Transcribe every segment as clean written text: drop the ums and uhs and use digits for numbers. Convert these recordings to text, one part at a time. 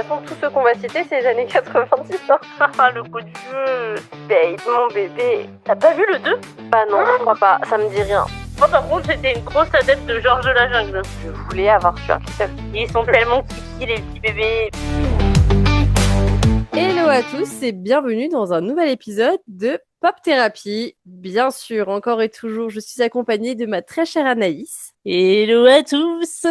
façon, tous ceux qu'on va citer, c'est les années 90. Ah, le coup de jeu. Babe, mon bébé. T'as pas vu le 2? Bah non, je crois pas, ça me dit rien. Moi, par contre, j'étais une grosse adepte de Georges de la Jungle. Je voulais avoir Stuart Little. Ils sont tellement kiki, les petits bébés. Hello à tous et bienvenue dans un nouvel épisode de Pop Thérapie. Bien sûr, encore et toujours, je suis accompagnée de ma très chère Anaïs. Hello à tous.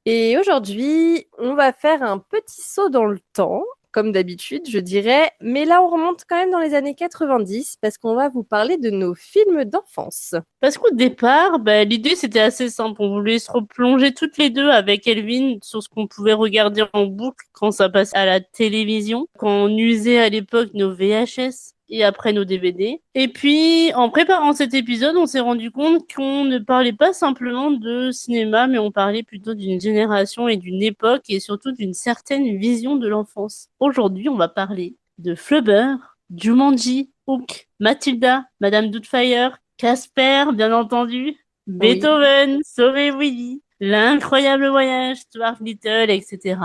Et aujourd'hui, on va faire un petit saut dans le temps, comme d'habitude, je dirais. Mais là, on remonte quand même dans les années 90 parce qu'on va vous parler de nos films d'enfance. Parce qu'au départ, l'idée c'était assez simple. On voulait se replonger toutes les deux avec Elvin sur ce qu'on pouvait regarder en boucle quand ça passait à la télévision, quand on usait à l'époque nos VHS et après nos DVD. Et puis, en préparant cet épisode, on s'est rendu compte qu'on ne parlait pas simplement de cinéma, mais on parlait plutôt d'une génération et d'une époque et surtout d'une certaine vision de l'enfance. Aujourd'hui, on va parler de Flubber, Jumanji, Hook, Mathilda, Madame Doubtfire, Casper, bien entendu, Beethoven, Sauver Willy, L'incroyable voyage, Stuart Little, etc.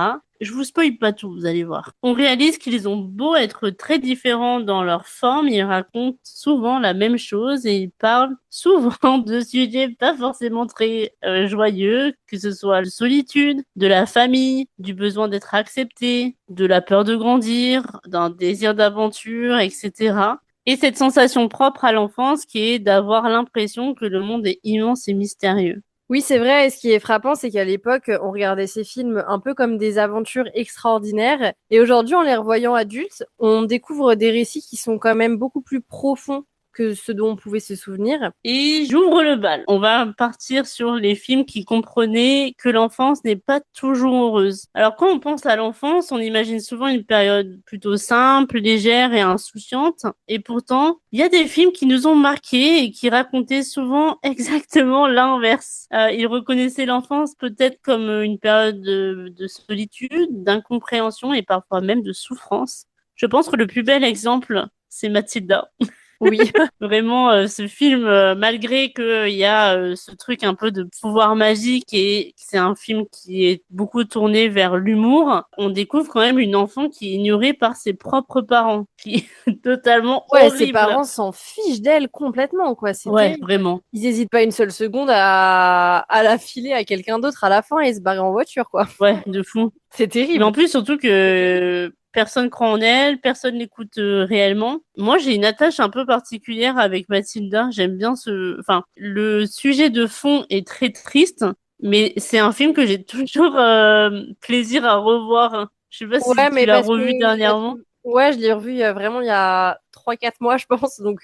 Je vous spoil pas tout, vous allez voir. On réalise qu'ils ont beau être très différents dans leur forme, ils racontent souvent la même chose et ils parlent souvent de sujets pas forcément très joyeux, que ce soit la solitude, de la famille, du besoin d'être accepté, de la peur de grandir, d'un désir d'aventure, etc. Et cette sensation propre à l'enfance qui est d'avoir l'impression que le monde est immense et mystérieux. Oui, c'est vrai. Et ce qui est frappant, c'est qu'à l'époque, on regardait ces films un peu comme des aventures extraordinaires. Et aujourd'hui, en les revoyant adultes, on découvre des récits qui sont quand même beaucoup plus profonds que ce dont on pouvait se souvenir. Et j'ouvre le bal. On va partir sur les films qui comprenaient que l'enfance n'est pas toujours heureuse. Alors quand on pense à l'enfance, on imagine souvent une période plutôt simple, légère et insouciante. Et pourtant, il y a des films qui nous ont marqués et qui racontaient souvent exactement l'inverse. Ils reconnaissaient l'enfance peut-être comme une période de solitude, d'incompréhension et parfois même de souffrance. Je pense que le plus bel exemple, c'est Mathilda. Oui. Vraiment, ce film, malgré qu'il y a ce truc un peu de pouvoir magique et que c'est un film qui est beaucoup tourné vers l'humour, on découvre quand même une enfant qui est ignorée par ses propres parents, qui est totalement Ouais, horrible. ses parents s'en fichent d'elle complètement, quoi. C'est Ouais, terrible. vraiment. Ils hésitent pas une seule seconde à la filer à quelqu'un d'autre à la fin et se barrer en voiture, quoi. Ouais, de fou. C'est Mais terrible. en plus, surtout que personne croit en elle, personne l'écoute réellement. Moi, j'ai une attache un peu particulière avec Mathilda. J'aime bien enfin, le sujet de fond est très triste, mais c'est un film que j'ai toujours plaisir à revoir. Je sais pas si Ouais, tu mais l'as parce que revu dernièrement. ouais, je l'ai revu vraiment il y a 3-4 mois, je pense, donc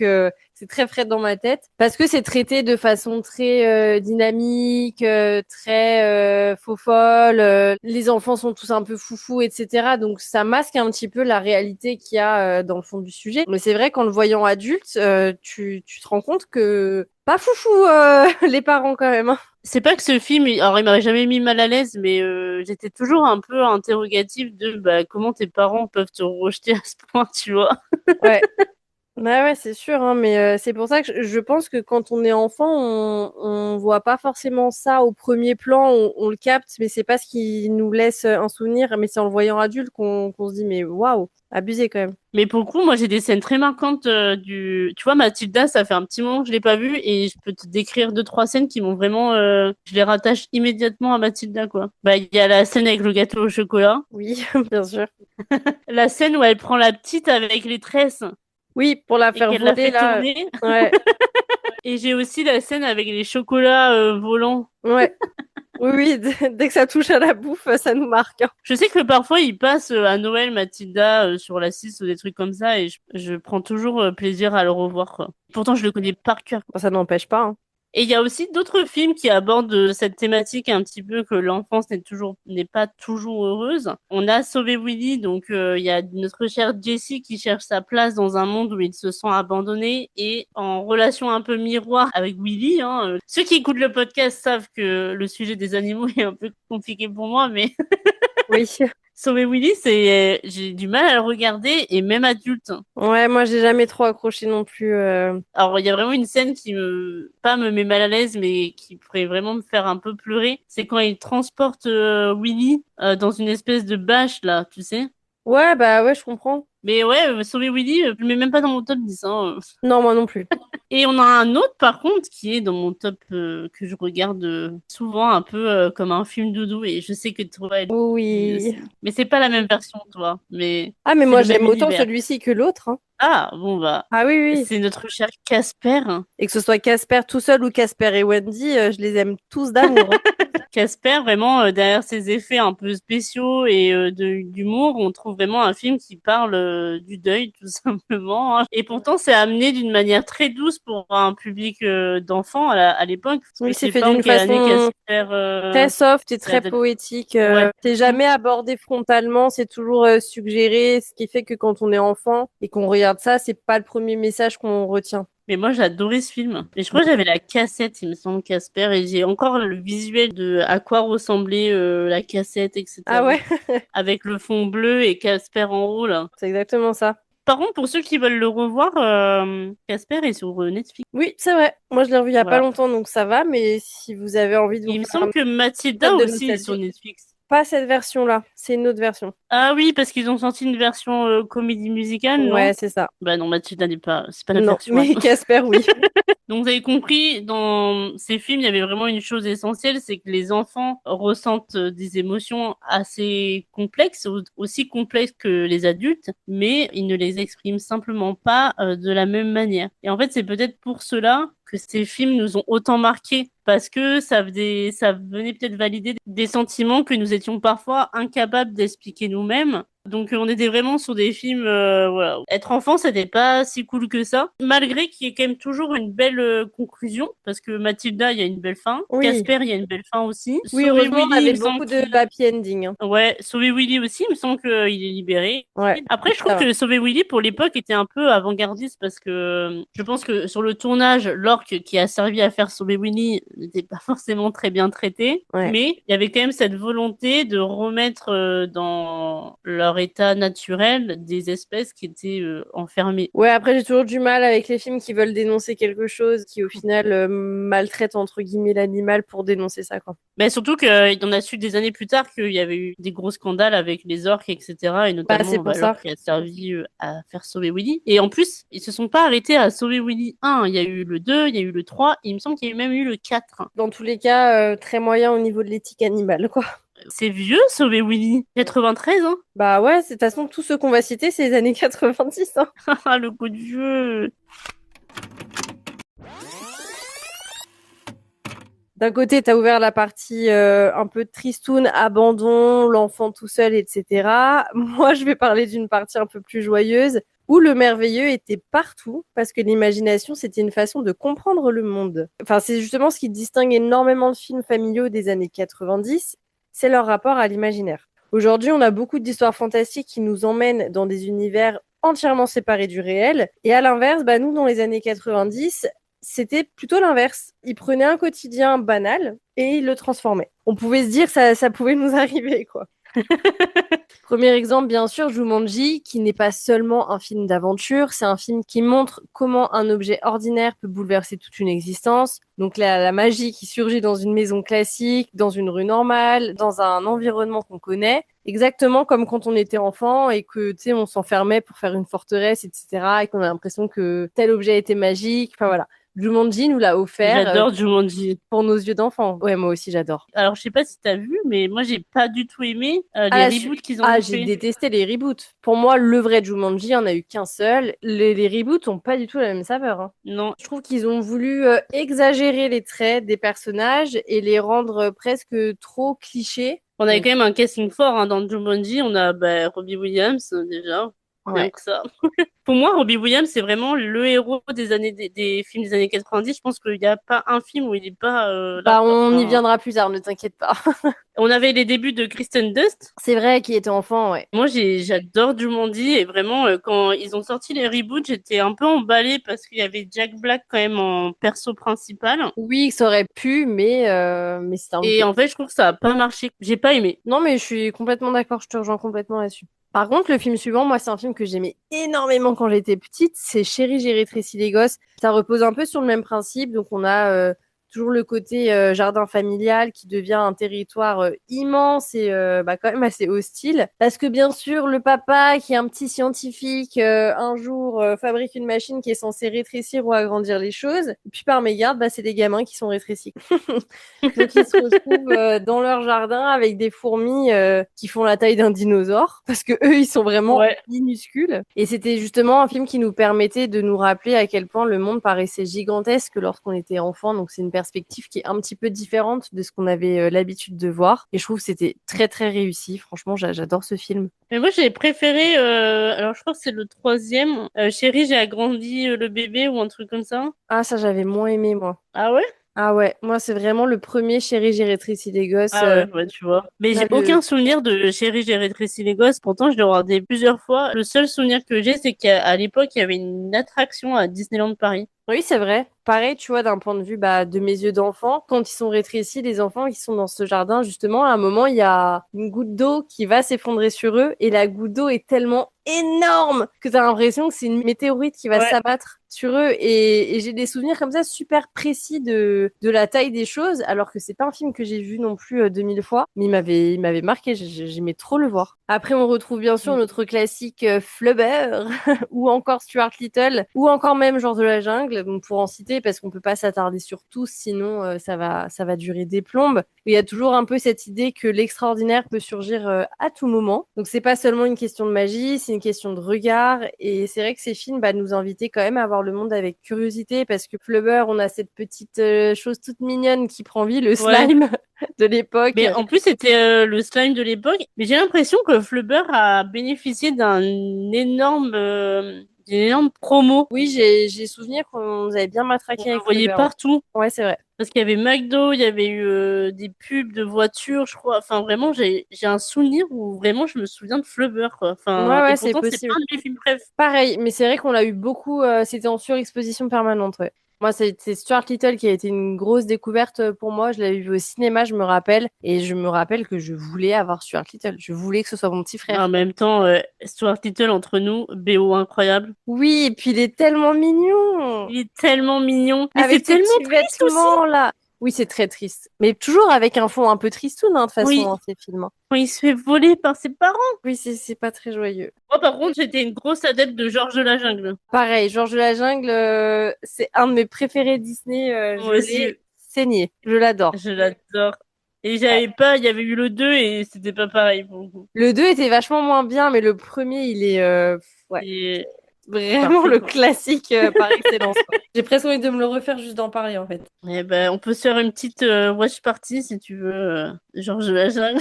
c'est très frais dans ma tête. Parce que c'est traité de façon très dynamique, très faux folle. Les enfants sont tous un peu foufous, etc. Donc ça masque un petit peu la réalité qu'il y a dans le fond du sujet. Mais c'est vrai qu'en le voyant adulte, tu te rends compte que pas foufou les parents quand même, hein. C'est pas que ce film, alors il m'avait jamais mis mal à l'aise, mais j'étais toujours un peu interrogative de comment tes parents peuvent te rejeter à ce point, tu vois. Ouais. Bah ouais, c'est sûr, hein, mais c'est pour ça que je pense que quand on est enfant, on voit pas forcément ça au premier plan, on le capte, mais c'est pas ce qui nous laisse un souvenir, mais c'est en le voyant adulte qu'on se dit, mais waouh, abusé quand même. Mais pour le coup, moi, j'ai des scènes très marquantes Tu vois, Mathilda, ça fait un petit moment que je l'ai pas vue et je peux te décrire 2, 3 scènes qui m'ont vraiment... Je les rattache immédiatement à Mathilda, quoi. Il y a la scène avec le gâteau au chocolat. Oui, bien sûr. La scène où elle prend la petite avec les tresses Oui, pour la et faire qu'elle la voler fait là. tourner. Ouais, Et j'ai aussi la scène avec les chocolats volants. ouais. Oui, oui, dès que ça touche à la bouffe, ça nous marque, hein. Je sais que parfois, il passe à Noël Mathilda sur la 6 ou des trucs comme ça et je prends toujours plaisir à le revoir, quoi. Pourtant, je le connais par cœur. Bon, ça n'empêche pas, hein. Et il y a aussi d'autres films qui abordent cette thématique un petit peu que l'enfance n'est pas toujours heureuse. On a Sauvé Willy, donc il y a notre chère Jessie qui cherche sa place dans un monde où il se sent abandonné et en relation un peu miroir avec Willy, hein. Ceux qui écoutent le podcast savent que le sujet des animaux est un peu compliqué pour moi, mais Oui. Sauver Willy, j'ai du mal à le regarder et même adulte. Ouais, moi j'ai jamais trop accroché non plus. Alors, il y a vraiment une scène qui pas me met mal à l'aise, mais qui pourrait vraiment me faire un peu pleurer. C'est quand il transporte Willy dans une espèce de bâche, là, tu sais. Ouais, bah ouais, je comprends. Mais ouais, Sauver Willy, je le mets même pas dans mon top 10, hein. Non, moi non plus. Et on a un autre, par contre, qui est dans mon top, que je regarde souvent un peu comme un film doudou. Et je sais que toi, tu Oui. aussi. Mais c'est pas la même version, toi. Mais Ah, mais c'est moi le même j'aime autant univers. celui-ci que l'autre, hein. Ah, bon, bah, Ah oui, oui. c'est notre cher Casper. Et que ce soit Casper tout seul ou Casper et Wendy, je les aime tous d'amour, hein. Casper, vraiment, derrière ses effets un peu spéciaux et d'humour, on trouve vraiment un film qui parle du deuil, tout simplement, hein. Et pourtant, c'est amené d'une manière très douce pour un public d'enfants à l'époque. Parce que Oui, je c'est sais fait pas en d'une quelle année façon Casper très soft et c'est très adapté. poétique. Ouais. C'est jamais abordé frontalement, c'est toujours suggéré, ce qui fait que quand on est enfant et qu'on regarde ça, c'est pas le premier message qu'on retient. Mais moi, j'ai adoré ce film. Et je crois que j'avais la cassette, il me semble, Casper, et j'ai encore le visuel de à quoi ressemblait la cassette, Ah etc. ouais, Avec le fond bleu et Casper en haut, là. c'est exactement ça. Par contre, pour ceux qui veulent le revoir, Casper est sur Netflix. Oui, c'est vrai. Moi, je l'ai revu il y a pas Voilà. longtemps, donc ça va. Mais si vous avez envie de Et vous il me faire un semble que petit Mathilda top de aussi est sur nostalgie, Netflix. pas cette version-là, c'est une autre version. Ah oui, parce qu'ils ont sorti une version comédie musicale, non? Ouais, c'est ça. Bah non, Mathilda n'est pas, c'est pas la Non, version, mais attends. Casper, oui. Donc vous avez compris, dans ces films, il y avait vraiment une chose essentielle, c'est que les enfants ressentent des émotions assez complexes, aussi complexes que les adultes, mais ils ne les expriment simplement pas de la même manière. Et en fait, c'est peut-être pour cela que ces films nous ont autant marqués, parce que ça venait peut-être valider des sentiments que nous étions parfois incapables d'expliquer nous-mêmes. Donc on était vraiment sur des films, voilà. Être enfant, c'était pas si cool que ça, malgré qu'il y ait quand même toujours une belle conclusion, parce que Mathilda, il y a une belle fin, Oui. Casper, il y a une belle fin aussi. Oui, Sauver heureusement, on Willy, il avait me semble beaucoup de qu'il... happy ending, hein. Ouais, Sauver Willy aussi, il me semble qu'il est libéré. Ouais, Après, je trouve ça va. que Sauver Willy, pour l'époque, était un peu avant-gardiste, parce que je pense que sur le tournage, l'orque qui a servi à faire Sauver Willy n'était pas forcément très bien traité. Ouais. Mais il y avait quand même cette volonté de remettre dans leur état naturel des espèces qui étaient enfermées. Ouais, après, j'ai toujours du mal avec les films qui veulent dénoncer quelque chose, qui au final maltraitent entre guillemets l'animal pour dénoncer ça, quoi. Mais surtout qu'on a su des années plus tard qu'il y avait eu des gros scandales avec les orques, etc. Et Bah, c'est notamment pour ça. l'orque qui a servi à faire sauver Willy. Et en plus, ils se sont pas arrêtés à sauver Willy 1. Il y a eu le 2, il y a eu le 3, et il me semble qu'il y a même eu le 4. Dans tous les cas, très moyen au niveau de l'éthique animale, quoi. C'est vieux, sauver Willy. 93, hein. Bah ouais, de toute façon, tous ceux qu'on va citer, c'est les années 90, hein. Ah, le coup de vieux. D'un côté, t'as ouvert la partie un peu tristoun, abandon, l'enfant tout seul, etc. Moi, je vais parler d'une partie un peu plus joyeuse, où le merveilleux était partout, parce que l'imagination, c'était une façon de comprendre le monde. Enfin, c'est justement ce qui distingue énormément de films familiaux des années 90, c'est leur rapport à l'imaginaire. Aujourd'hui, on a beaucoup d'histoires fantastiques qui nous emmènent dans des univers entièrement séparés du réel. Et à l'inverse, bah, nous, dans les années 90, c'était plutôt l'inverse. Ils prenaient un quotidien banal et ils le transformaient. On pouvait se dire que ça pouvait nous arriver, quoi. Premier exemple, bien sûr, Jumanji, qui n'est pas seulement un film d'aventure, c'est un film qui montre comment un objet ordinaire peut bouleverser toute une existence. Donc la magie qui surgit dans une maison classique, dans une rue normale, dans un environnement qu'on connaît, exactement comme quand on était enfant et que, tu sais, on s'enfermait pour faire une forteresse, etc., et qu'on a l'impression que tel objet était magique. Enfin voilà. Jumanji nous l'a offert J'adore Jumanji. pour nos yeux d'enfant. Ouais, moi aussi, j'adore. Alors, je sais pas si t'as vu, mais moi, j'ai pas du tout aimé Ah, les reboots qu'ils en ont j'ai fait. détesté les reboots. Pour moi, le vrai Jumanji, il n'y en a eu qu'un seul. Les reboots ont pas du tout la même saveur, hein. Non. Je trouve qu'ils ont voulu exagérer les traits des personnages et les rendre presque trop clichés. On avait Donc, quand même un casting fort hein, dans Jumanji. On a Robbie Williams déjà. Ouais. Rien que ça. Pour moi, Robbie Williams, c'est vraiment le héros des films des années 90. Je pense qu'il n'y a pas un film où il n'est pas là, Bah, quoi. on y Enfin, viendra plus tard, ne t'inquiète pas. on avait les débuts de Kristen Dunst. C'est vrai qu'il était enfant, ouais. Moi, j'adore Jumanji et vraiment, quand ils ont sorti les reboots, j'étais un peu emballée parce qu'il y avait Jack Black quand même en perso principal. Oui, ça aurait pu, mais c'était un Et peu. en fait, je trouve que ça a pas marché. J'ai pas aimé. Non, mais je suis complètement d'accord, je te rejoins complètement là-dessus. Par contre, le film suivant, moi, c'est un film que j'aimais énormément quand j'étais petite. C'est Chérie, j'ai rétréci les gosses. Ça repose un peu sur le même principe. Donc, on a toujours le côté jardin familial qui devient un territoire immense et bah, quand même assez hostile. Parce que, bien sûr, le papa, qui est un petit scientifique, un jour fabrique une machine qui est censée rétrécir ou agrandir les choses. Et puis, par mégarde, bah, c'est des gamins qui sont rétrécis. Donc ils se retrouvent dans leur jardin avec des fourmis qui font la taille d'un dinosaure parce que eux ils sont vraiment Ouais. minuscules. Et c'était justement un film qui nous permettait de nous rappeler à quel point le monde paraissait gigantesque lorsqu'on était enfant. Donc c'est une perspective qui est un petit peu différente de ce qu'on avait l'habitude de voir. Et je trouve que c'était très très réussi. Franchement, j'adore ce film. Mais moi, j'ai préféré, alors je crois que c'est le troisième, Chérie, j'ai agrandi le bébé ou un truc comme ça. Ah ça j'avais moins aimé moi. Ah ouais? Ah ouais, moi c'est vraiment le premier Chérie, j'ai rétréci les gosses. Ah ouais, ouais, tu vois. Mais Là, j'ai aucun souvenir de Chérie, j'ai rétréci les gosses. Pourtant, je l'ai regardé plusieurs fois. Le seul souvenir que j'ai, c'est qu'à l'époque, il y avait une attraction à Disneyland Paris. Oui, c'est vrai. Pareil, tu vois, d'un point de vue bah, de mes yeux d'enfant, quand ils sont rétrécis, les enfants qui sont dans ce jardin, justement, à un moment, il y a une goutte d'eau qui va s'effondrer sur eux et la goutte d'eau est tellement énorme que tu as l'impression que c'est une météorite qui va Ouais. s'abattre sur eux. Et j'ai des souvenirs comme ça super précis de la taille des choses, alors que c'est pas un film que j'ai vu non plus 2000 fois, mais il m'avait marqué, j'aimais trop le voir. Après, on retrouve bien sûr notre classique Flubber, ou encore Stuart Little, ou encore même Genre de la jungle, donc pour en citer, parce qu'on peut pas s'attarder sur tous, sinon ça va durer des plombes. Il y a toujours un peu cette idée que l'extraordinaire peut surgir à tout moment. Donc c'est pas seulement une question de magie, c'est une question de regard. Et c'est vrai que ces films bah, nous invitaient quand même à voir le monde avec curiosité, parce que Flubber, on a cette petite chose toute mignonne qui prend vie, le Ouais. slime de l'époque. Mais en plus, c'était le slime de l'époque. Mais j'ai l'impression que Flubber a bénéficié d'une énorme promo. Oui, j'ai souvenir qu'on nous avait bien On matraqué le avec voyait Flubber. Ouais, partout. ouais c'est vrai. Parce qu'il y avait McDo, il y avait eu des pubs de voitures, je crois. Enfin, vraiment, j'ai un souvenir où vraiment je me souviens de Flubber, quoi. Ouais, Enfin, et ouais, c'est pourtant, c'est pas possible. un de mes films préf. Pareil, mais c'est vrai qu'on l'a eu beaucoup, c'était en surexposition permanente, ouais. Moi, c'est Stuart Little qui a été une grosse découverte pour moi. Je l'avais vu au cinéma, je me rappelle. Et je me rappelle que je voulais avoir Stuart Little. Je voulais que ce soit mon petit En frère. même temps, Stuart Little entre nous, BO incroyable. Oui, et puis il est tellement mignon. Il est tellement mignon. Mais c'est Avec ses tellement petits triste aussi. vêtements, là. Oui, c'est très triste. Mais toujours avec un fond un peu tristoun, hein, de toute façon, Oui, dans ces films, hein. quand il se fait voler par ses parents. Oui, c'est pas très joyeux. Moi, par contre, j'étais une grosse adepte de Georges de la Jungle. Pareil, Georges de la Jungle, c'est un de mes préférés Disney. Je Moi aussi, l'ai saigné. Je l'adore. je l'adore. Et j'avais pas, il y avait eu le 2 et c'était pas pareil pour le coup. Le 2 était vachement moins bien, mais le premier, il est ouais, Et vraiment parfait, le quoi. classique par excellence, quoi. J'ai presque envie de me le refaire juste d'en parler, en fait. Eh ben, on peut se faire une petite watch party si tu veux, Georges de la Jungle.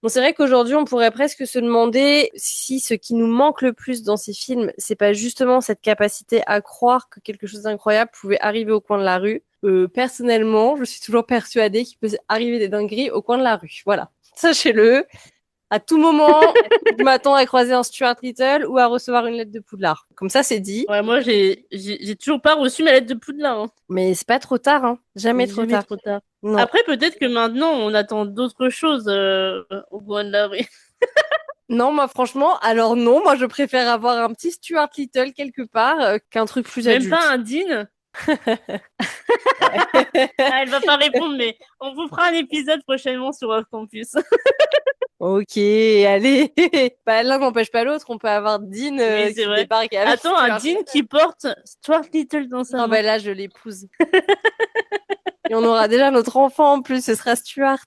Bon, c'est vrai qu'aujourd'hui, on pourrait presque se demander si ce qui nous manque le plus dans ces films, c'est pas justement cette capacité à croire que quelque chose d'incroyable pouvait arriver au coin de la rue. Personnellement, je suis toujours persuadée qu'il peut arriver des dingueries au coin de la rue. Voilà. Sachez-le. À tout moment, je m'attends à croiser un Stuart Little ou à recevoir une lettre de Poudlard. Comme ça, c'est dit. Ouais, moi, j'ai toujours pas reçu ma lettre de Poudlard, hein. Mais c'est pas trop tard, hein. Jamais Mais trop jamais tard. trop tard. Non. Après, peut-être que maintenant, on attend d'autres choses au coin de la rue. Non, moi, franchement, alors non, moi, je préfère avoir un petit Stuart Little quelque part qu'un truc plus Même pas adulte. un Dean. Ouais. Ah, elle va pas répondre, mais on vous fera un épisode prochainement sur Off Campus. Ok, allez. Bah, l'un n'empêche pas l'autre. On peut avoir Dean Oui, c'est qui vrai. débarque avec Attends, un Stuart Dean Little. qui porte Stuart Little dans sa Non, bah main. là, je l'épouse. Et on aura déjà notre enfant en plus, ce sera Stuart.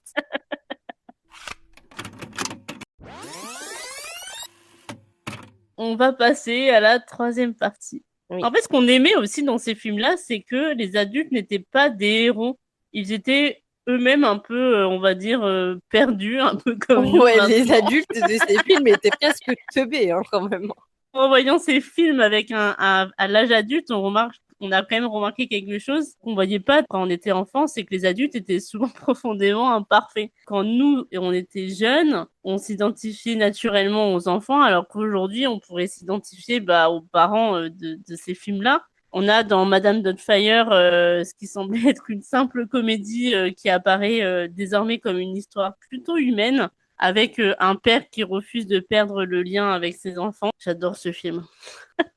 On va passer à la troisième partie. Oui. En fait, ce qu'on aimait aussi dans ces films-là, c'est que les adultes n'étaient pas des héros. Ils étaient eux-mêmes un peu, on va dire, perdus, un peu comme nous Ouais, les maintenant. adultes de ces films étaient presque teubés, hein, quand même. En voyant ces films avec à l'âge adulte, on a quand même remarqué quelque chose qu'on voyait pas quand on était enfant, c'est que les adultes étaient souvent profondément imparfaits. Quand nous, on était jeunes, on s'identifiait naturellement aux enfants, alors qu'aujourd'hui, on pourrait s'identifier aux parents de ces films-là. On a dans Madame Doubtfire ce qui semblait être une simple comédie qui apparaît désormais comme une histoire plutôt humaine avec un père qui refuse de perdre le lien avec ses enfants. J'adore ce film.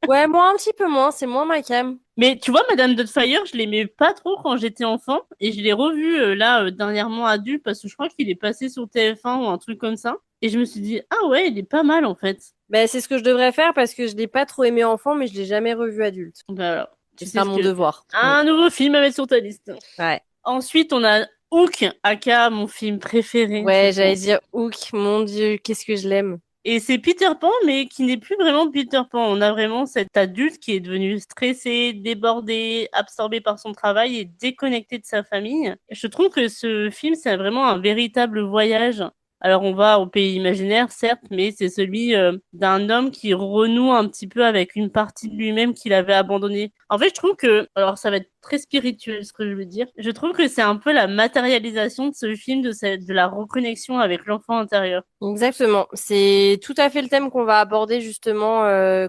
Ouais, moi un petit peu moins, c'est moins ma cam. Mais tu vois, Madame Doubtfire, je l'aimais pas trop quand j'étais enfant et je l'ai revu dernièrement adulte parce que je crois qu'il est passé sur TF1 ou un truc comme ça. Et je me suis dit, ah ouais, il est pas mal en fait. Ben, c'est ce que je devrais faire parce que je l'ai pas trop aimé enfant, mais je l'ai jamais revu adulte. Ben voilà, C'est tu sais ça ce mon que... devoir. Mm. Un nouveau film à mettre sur ta liste. Ouais. Ensuite, on a Hook, aka mon film préféré, je Ouais, j'allais pense. dire Hook, mon Dieu, qu'est-ce que je l'aime. Et c'est Peter Pan, mais qui n'est plus vraiment Peter Pan. On a vraiment cet adulte qui est devenu stressé, débordé, absorbé par son travail et déconnecté de sa famille. Je trouve que ce film, c'est vraiment un véritable voyage. Alors on va au pays imaginaire, certes, mais c'est celui d'un homme qui renoue un petit peu avec une partie de lui-même qu'il avait abandonnée. En fait, je trouve que, alors ça va être très spirituel ce que je veux dire, je trouve que c'est un peu la matérialisation de ce film, de la reconnexion avec l'enfant intérieur. Exactement. C'est tout à fait le thème qu'on va aborder justement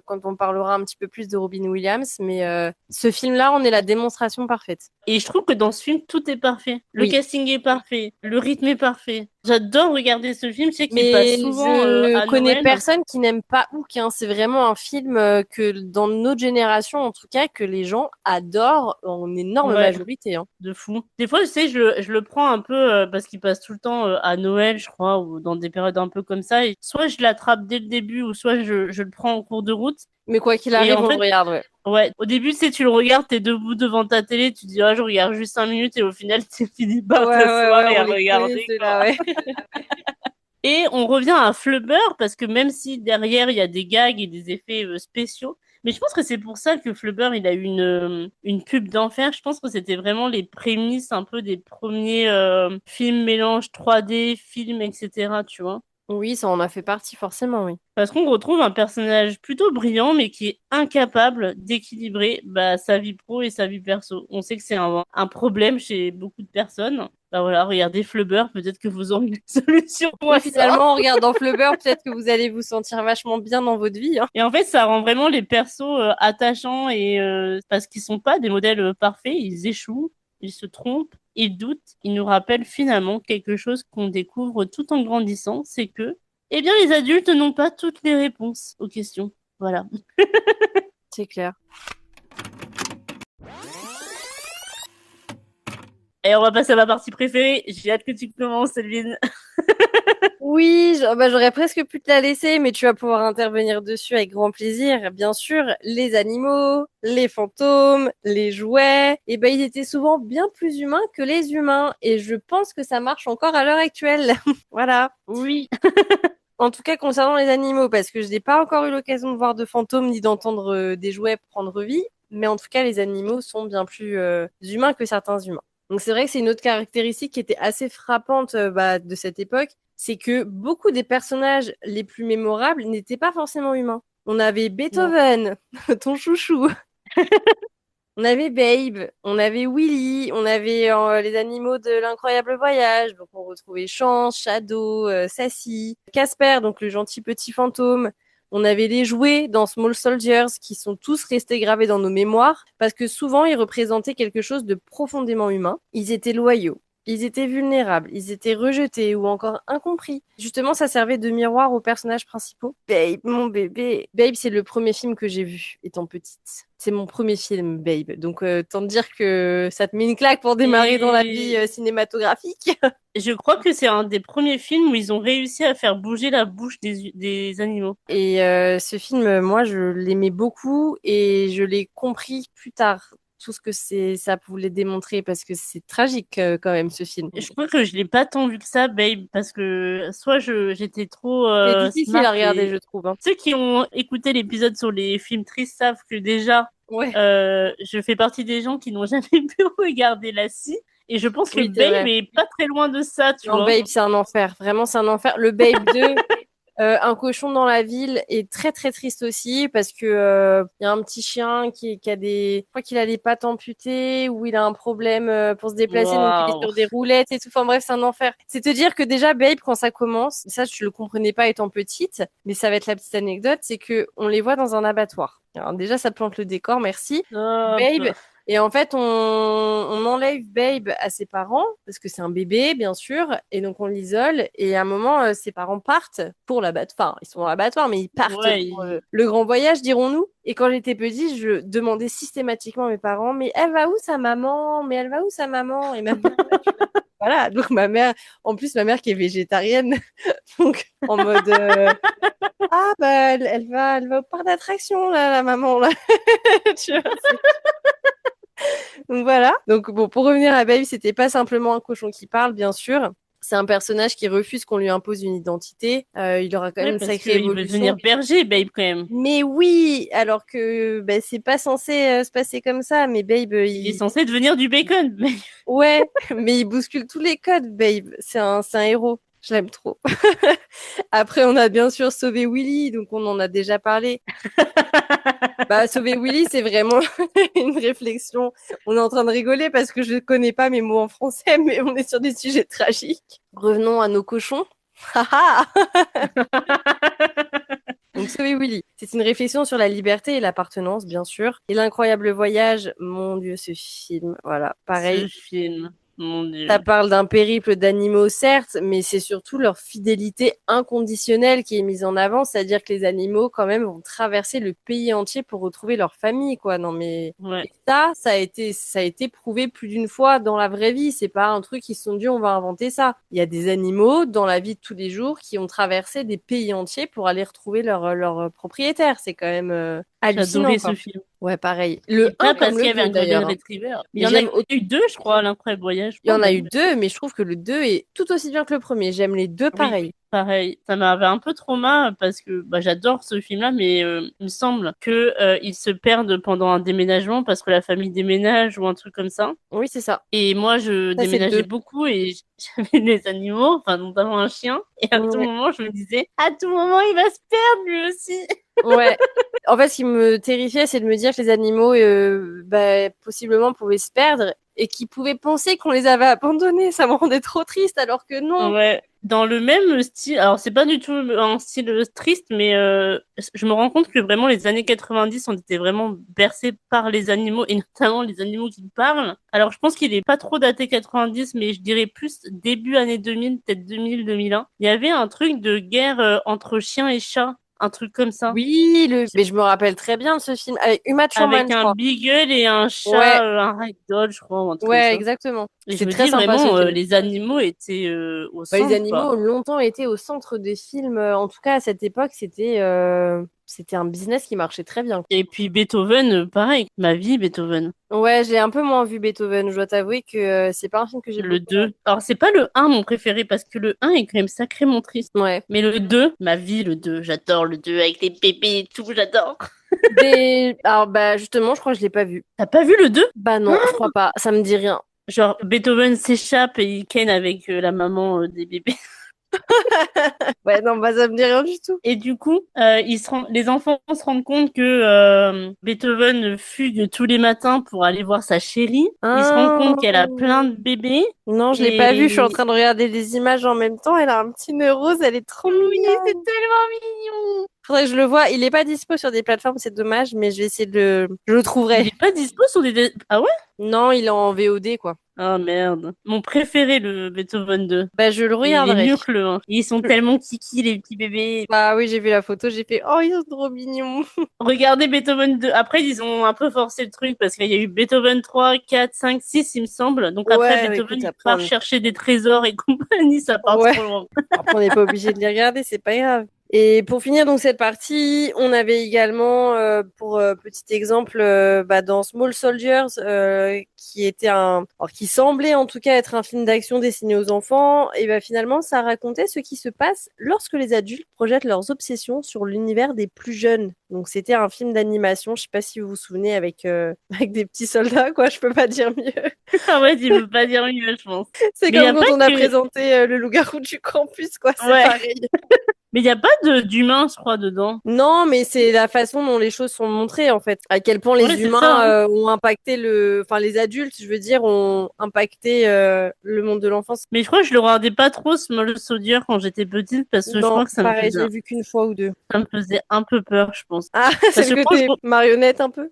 quand on parlera un petit peu plus de Robin Williams. Mais ce film-là, on est la démonstration parfaite. Et je trouve que dans ce film, tout est parfait. Le Oui. casting est parfait, le rythme est parfait. J'adore regarder ce film, je sais qu'il passe Mais souvent je à connais Noël. personne qui n'aime pas Hook, hein. C'est vraiment un film que dans notre génération, en tout cas, que les gens adorent en énorme Ouais, majorité, hein. de fou. Des fois, je sais, je le prends un peu parce qu'il passe tout le temps à Noël, je crois, ou dans des périodes un peu comme ça. Et soit je l'attrape dès le début, ou soit je le prends en cours de route. Mais quoi qu'il Et arrive, en on le fait, regarde, ouais. ouais, au début, tu le regardes, t'es debout devant ta télé, tu dis, ah, je regarde juste 5 minutes, et au final, tu fini Ouais, par ouais, t'asseoir ouais, et on à les connaît regarder, quoi. ceux-là, ouais. Et on revient à Flubber parce que même si derrière il y a des gags et des effets spéciaux, mais je pense que c'est pour ça que Flubber il a eu une pub d'enfer. Je pense que c'était vraiment les prémices un peu des premiers films mélange 3D, film, etc. Tu vois. Oui, ça en a fait partie, forcément, oui. Parce qu'on retrouve un personnage plutôt brillant, mais qui est incapable d'équilibrer sa vie pro et sa vie perso. On sait que c'est un problème chez beaucoup de personnes. Bah voilà, regardez Flubber, peut-être que vous aurez une solution Oui, à ça. finalement, en regardant Flubber, peut-être que vous allez vous sentir vachement bien dans votre vie, hein. Et en fait, ça rend vraiment les persos attachants et parce qu'ils sont pas des modèles parfaits, ils échouent, ils se trompent, ils doutent. Ils nous rappellent finalement quelque chose qu'on découvre tout en grandissant, c'est que, eh bien, les adultes n'ont pas toutes les réponses aux questions. Voilà. C'est clair. Et on va passer à ma partie préférée. J'ai hâte que tu commences, Elvin. Oui, j'aurais presque pu te la laisser, mais tu vas pouvoir intervenir dessus avec grand plaisir. Bien sûr, les animaux, les fantômes, les jouets, et ben ils étaient souvent bien plus humains que les humains, et je pense que ça marche encore à l'heure actuelle. Voilà. Oui. En tout cas, concernant les animaux, parce que je n'ai pas encore eu l'occasion de voir de fantômes ni d'entendre des jouets prendre vie, mais en tout cas, les animaux sont bien plus humains que certains humains. Donc c'est vrai que c'est une autre caractéristique qui était assez frappante de cette époque, c'est que beaucoup des personnages les plus mémorables n'étaient pas forcément humains. On avait Non. Beethoven, ton chouchou. On avait Babe, on avait Willy, on avait les animaux de l'incroyable voyage. Donc on retrouvait Chance, Shadow, Sassy, Casper, donc le gentil petit fantôme. On avait les jouets dans Small Soldiers qui sont tous restés gravés dans nos mémoires parce que souvent ils représentaient quelque chose de profondément humain. Ils étaient loyaux. Ils étaient vulnérables, ils étaient rejetés ou encore incompris. Justement, ça servait de miroir aux personnages principaux. Babe, mon bébé. Babe, c'est le premier film que j'ai vu étant petite. C'est mon premier film, Babe. Donc, tant de dire que ça te met une claque pour démarrer dans la vie Et cinématographique. je crois que c'est un des premiers films où ils ont réussi à faire bouger la bouche des animaux. Et ce film, moi, je l'aimais beaucoup et je l'ai compris plus tard. Tout ce que ça voulait démontrer parce que c'est tragique quand même ce film. Je crois que je l'ai pas tant vu que ça, Babe, parce que soit j'étais trop C'est difficile smart à regarder, et je trouve, hein. ceux qui ont écouté l'épisode sur les films tristes savent que déjà Ouais. je fais partie des gens qui n'ont jamais pu regarder Lassie Et je pense que Oui, c'est Babe vrai. est pas très loin de ça, tu Non, vois. Babe, c'est un enfer. Vraiment, c'est un enfer. Le Babe 2, un cochon dans la ville est très très triste aussi parce que il y a un petit chien qui a des, je crois qu'il a les pattes amputées ou il a un problème pour se déplacer donc il est Waouh. sur des roulettes et tout. Enfin bref, c'est un enfer. C'est te dire que déjà Babe quand ça commence, ça je le comprenais pas étant petite, mais ça va être la petite anecdote, c'est que on les voit dans un abattoir. Alors déjà ça plante le décor, merci. Babe. Hop. Et en fait, on enlève Babe à ses parents, parce que c'est un bébé, bien sûr, et donc on l'isole. Et à un moment, ses parents partent pour l'abattoir. Enfin, ils sont dans l'abattoir, mais ils partent Ouais, pour le grand voyage, dirons-nous. Et quand j'étais petite, je demandais systématiquement à mes parents, mais elle va où sa maman? Mais elle va où sa maman? Et ma mère, voilà. Donc ma mère, en plus, ma mère qui est végétarienne, donc en mode, ah bah elle va au parc d'attractions là, la maman là. Tu vois, donc voilà. Donc bon, pour revenir à Babe, c'était pas simplement un cochon qui parle, bien sûr. C'est un personnage qui refuse qu'on lui impose une identité. Il aura quand même ouais, une parce sacrée qu'il veut devenir évolution. berger, Babe, quand même. Mais oui, alors que ben, c'est pas censé se passer comme ça. Mais Babe, Il est censé devenir du bacon. ouais, mais il bouscule tous les codes, Babe. C'est un héros. Je l'aime trop. Après, on a bien sûr sauvé Willy, donc on en a déjà parlé. Bah, sauver Willy, c'est vraiment une réflexion. On est en train de rigoler parce que je ne connais pas mes mots en français, mais on est sur des sujets tragiques. Revenons à nos cochons. Haha. Donc, sauver Willy, c'est une réflexion sur la liberté et l'appartenance, bien sûr. Et l'incroyable voyage, mon Dieu, ce film, voilà, Ce pareil. film, mon Ça Dieu. parle d'un périple d'animaux, certes, mais c'est surtout leur fidélité inconditionnelle qui est mise en avant, c'est-à-dire que les animaux, quand même, vont traverser le pays entier pour retrouver leur famille, quoi. Non, mais Ouais, et ça a été prouvé plus d'une fois dans la vraie vie. C'est pas un truc qui se sont dit, on va inventer ça. Il y a des animaux dans la vie de tous les jours qui ont traversé des pays entiers pour aller retrouver leur propriétaire. C'est quand même hallucinant, j'adorais ce quoi. film. Ouais, pareil. Le Et un pas comme parce qu'il le y avait 2 un Golden d'ailleurs, hein. Retriever. Mais il Mais y en a j'aime eu deux, je crois, l'incroyable voyage. Je il y crois, en a même. eu deux, mais je trouve que le 2 est tout aussi bien que le premier. J'aime les deux Oui, pareils. pareil. Ça m'avait un peu trauma parce que bah, j'adore ce film-là, mais il me semble que ils se perdent pendant un déménagement parce que la famille déménage ou un truc comme ça. Oui, c'est ça. Et moi, je Ça, c'est le déménageais 2. beaucoup et j'avais des animaux, enfin notamment un chien. Et à tout Ouais. moment, je me disais, à tout moment, il va se perdre lui aussi. Ouais. En fait, ce qui me terrifiait, c'est de me dire que les animaux, bah, possiblement, pouvaient se perdre et qu'ils pouvaient penser qu'on les avait abandonnés. Ça me rendait trop triste, alors que non. Ouais, dans le même style. Alors, c'est pas du tout un style triste, mais je me rends compte que vraiment les années 90 ont été vraiment bercées par les animaux et notamment les animaux qui parlent. Alors, je pense qu'il est pas trop daté 90, mais je dirais plus début années 2000, peut-être 2000, 2001. Il y avait un truc de guerre entre chiens et chats, un truc comme ça. Oui, mais je me rappelle très bien de ce film avec Uma Thurman, Avec je un crois. beagle et un Ouais, chat, un ragdoll, je crois, ou un truc comme ouais, ça. exactement. Et je C'est me très dis sympa ce vraiment, film. les animaux étaient au Bah, les centre, animaux quoi. ont longtemps été au centre des films. En tout cas, à cette époque, c'était un business qui marchait très bien. Et puis Beethoven, pareil, ma vie, Beethoven. Ouais, j'ai un peu moins vu Beethoven. Je dois t'avouer que c'est pas un film que j'ai Le beaucoup. 2. Alors, c'est pas le un mon préféré, parce que le un est quand même sacrément triste. Ouais. Mais le 2, ma vie, le 2, j'adore le 2 avec les bébés et tout, j'adore. Alors, bah, justement, je crois que je l'ai pas vu. T'as pas vu le 2? Bah non, je crois pas. Ça me dit rien. Genre, Beethoven s'échappe et il ken avec la maman des bébés. Ouais, non, bah, ça me dit rien du tout. Et du coup, les enfants se rendent compte que Beethoven fugue tous les matins pour aller voir sa chérie. Ils se rendent Ah. compte qu'elle a plein de bébés. Non, je l'ai pas vu. Je suis en Et train de regarder des images en même temps. Elle a un petit nœud rose. Elle est trop oui, c'est mignonne. tellement mignon. Faudrait que je le vois. Il est pas dispo sur des plateformes. C'est dommage, mais je vais essayer de le... Je le Il trouverai. est pas dispo sur des... Ah ouais? Non, il est en VOD, quoi. Ah merde. Mon préféré, le Beethoven 2. Bah, je le Et il est regarderai. mieux que le 1. Ils sont tellement kiki, les petits bébés. Bah oui, j'ai vu la photo. J'ai fait, oh, ils sont trop mignons. Regardez Beethoven 2. Après, ils ont un peu forcé le truc parce qu'il y a eu Beethoven 3, 4, 5, 6, il me semble. Donc après, Ouais, Beethoven, écoute, il après, part chercher des trésors et compagnie. Ça part Ouais. trop loin. Après, on n'est pas obligé de les regarder. C'est pas grave. Et pour finir donc cette partie, on avait également, pour petit exemple, dans Small Soldiers, qui était alors qui semblait en tout cas être un film d'action destiné aux enfants, et finalement ça racontait ce qui se passe lorsque les adultes projettent leurs obsessions sur l'univers des plus jeunes. Donc c'était un film d'animation, je sais pas si vous vous souvenez, avec avec des petits soldats, quoi, je peux pas dire mieux. Ah ouais, tu peux pas dire mieux, je pense. C'est Mais il y comme a pas quand on a que... présenté le loup-garou du campus, quoi, c'est Ouais. pareil. Mais il y a pas d'humain, je crois, dedans. Non, mais c'est la façon dont les choses sont montrées, en fait. À quel point Ouais, les c'est ça, humains hein. ont impacté enfin les adultes, je veux dire, ont impacté le monde de l'enfance. Mais je crois que je le regardais pas trop, Small Soldier, quand j'étais petite, parce que je Non, crois que pareil, je l'ai vu qu'une fois ou deux. ça me faisait un peu peur, je pense. Ah, c'est Parce le que je crois que côté marionnette un peu?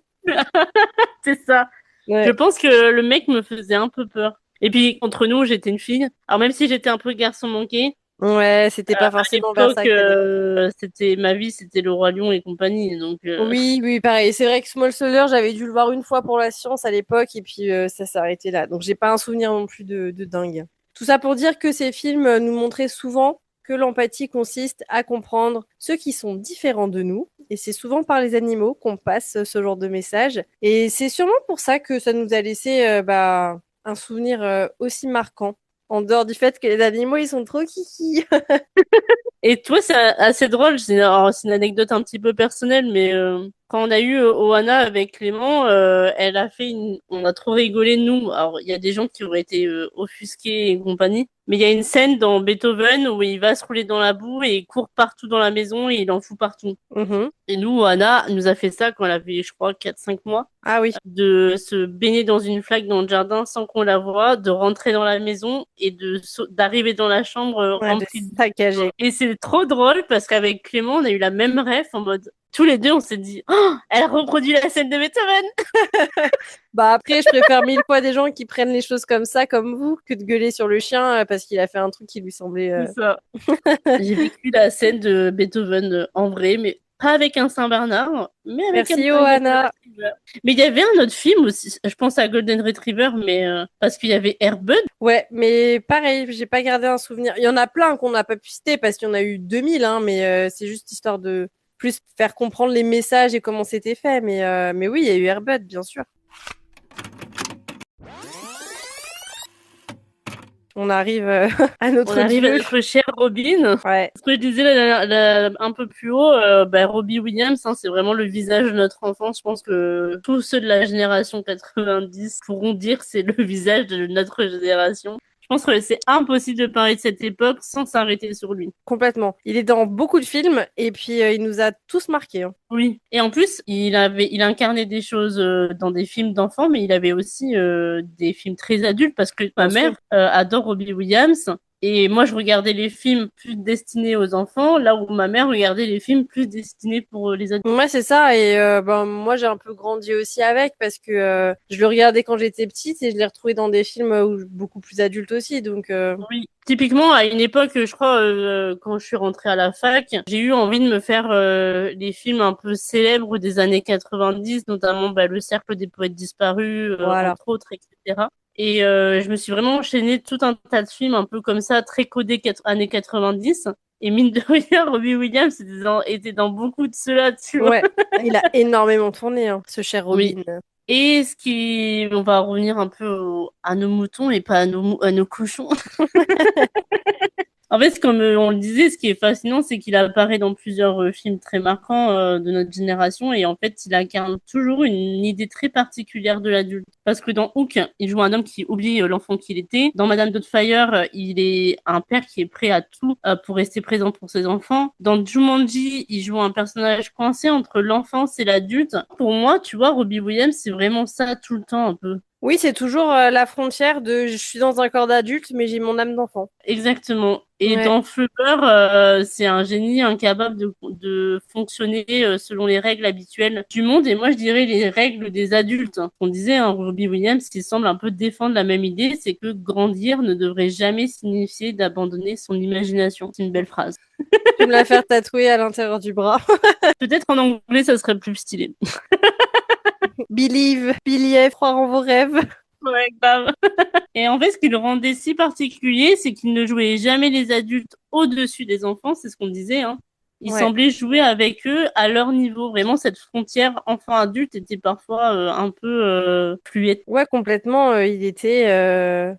c'est ça. Je Ouais. pense que le mec me faisait un peu peur. Et puis, entre nous, j'étais une fille. Alors, même si j'étais un peu garçon manqué, Ouais, c'était pas à forcément vers l'époque, ça que t'allais. c'était ma vie, c'était le Roi Lion et compagnie. Donc, Oui, oui, pareil. C'est vrai que Small Soldier, j'avais dû le voir une fois pour la science à l'époque, et puis ça s'est arrêté là. Donc j'ai pas un souvenir non plus de dingue. Tout ça pour dire que ces films nous montraient souvent que l'empathie consiste à comprendre ceux qui sont différents de nous, et c'est souvent par les animaux qu'on passe ce genre de message. Et c'est sûrement pour ça que ça nous a laissé un souvenir aussi marquant, en dehors du fait que les animaux, ils sont trop kiki. et toi, c'est assez drôle. Alors, c'est une anecdote un petit peu personnelle, mais quand on a eu Oana avec Clément, elle a fait on a trop rigolé nous. Alors, il y a des gens qui auraient été offusqués et compagnie, mais il y a une scène dans Beethoven où il va se rouler dans la boue et il court partout dans la maison et il en fout partout. Mhm. Et nous, Oana nous a fait ça quand elle avait, je crois, 4 5 mois, Ah oui, de se baigner dans une flaque dans le jardin sans qu'on la voie, de rentrer dans la maison et d'arriver dans la chambre ouais, de remplie de boue. saccager. Et c'est trop drôle parce qu'avec Clément, on a eu la même ref en mode, tous les deux, on s'est dit, oh, elle reproduit la scène de Beethoven. Bah après, je préfère mille fois des gens qui prennent les choses comme ça, comme vous, que de gueuler sur le chien parce qu'il a fait un truc qui lui semblait. C'est ça. J'ai vécu la scène de Beethoven en vrai, mais pas avec un Saint-Bernard, mais avec Merci, un Golden Johanna. Retriever. Mais il y avait un autre film aussi, je pense à Golden Retriever, mais parce qu'il y avait Air Bud. Ouais, mais pareil, j'ai pas gardé un souvenir. Il y en a plein qu'on n'a pas pu citer parce qu'il y en a eu 2000, hein, mais c'est juste histoire de plus faire comprendre les messages et comment c'était fait. Mais oui, il y a eu Airbud, bien sûr. On arrive à On notre arrive à dieu. notre chère Robin. Ouais. Ce que je disais un peu plus haut, Robbie Williams, hein, c'est vraiment le visage de notre enfance. Je pense que tous ceux de la génération 90 pourront dire que c'est le visage de notre génération. Je pense que c'est impossible de parler de cette époque sans s'arrêter sur lui. Complètement. Il est dans beaucoup de films et puis il nous a tous marqués, hein. Oui. Et en plus, il incarnait des choses dans des films d'enfants, mais il avait aussi des films très adultes parce que ma Bien sûr. mère adore Robbie Williams. Et moi, je regardais les films plus destinés aux enfants, là où ma mère regardait les films plus destinés pour les adultes. Ouais, c'est ça. Et moi, j'ai un peu grandi aussi avec parce que je le regardais quand j'étais petite et je l'ai retrouvé dans des films beaucoup plus adultes aussi. Donc, Oui, typiquement, à une époque, je crois, quand je suis rentrée à la fac, j'ai eu envie de me faire les films un peu célèbres des années 90, notamment Le Cercle des Poètes Disparus, voilà. entre autres, etc. Et je me suis vraiment enchaîné tout un tas de films un peu comme ça, très codés années 90. Et mine de rien, Robbie Williams était dans beaucoup de cela, tu vois. Ouais, il a énormément tourné, hein, ce cher Oui. Robin. Et on va revenir un peu à nos moutons et pas à nos cochons. En fait, comme on le disait, ce qui est fascinant, c'est qu'il apparaît dans plusieurs films très marquants de notre génération et en fait, il incarne toujours une idée très particulière de l'adulte. Parce que dans Hook, il joue un homme qui oublie l'enfant qu'il était. Dans Madame Doubtfire, il est un père qui est prêt à tout pour rester présent pour ses enfants. Dans Jumanji, il joue un personnage coincé entre l'enfance et l'adulte. Pour moi, tu vois, Robbie Williams, c'est vraiment ça tout le temps un peu. Oui, c'est toujours la frontière de je suis dans un corps d'adulte, mais j'ai mon âme d'enfant. Exactement. Et Ouais. dans Flubber, c'est un génie incapable de fonctionner selon les règles habituelles du monde. Et moi, je dirais les règles des adultes. On disait, hein, Robbie Williams, qui semble un peu défendre la même idée, c'est que grandir ne devrait jamais signifier d'abandonner son imagination. C'est une belle phrase. Tu me la faire tatouer à l'intérieur du bras. Peut-être en anglais, ça serait plus stylé. Believe, believe, croire en vos rêves. Ouais, grave. Et en fait, ce qui le rendait si particulier, c'est qu'il ne jouait jamais les adultes au-dessus des enfants, c'est ce qu'on disait, hein. Il Ouais. semblait jouer avec eux à leur niveau. Vraiment, cette frontière enfant-adulte était parfois un peu fluide. Ouais, complètement. Il était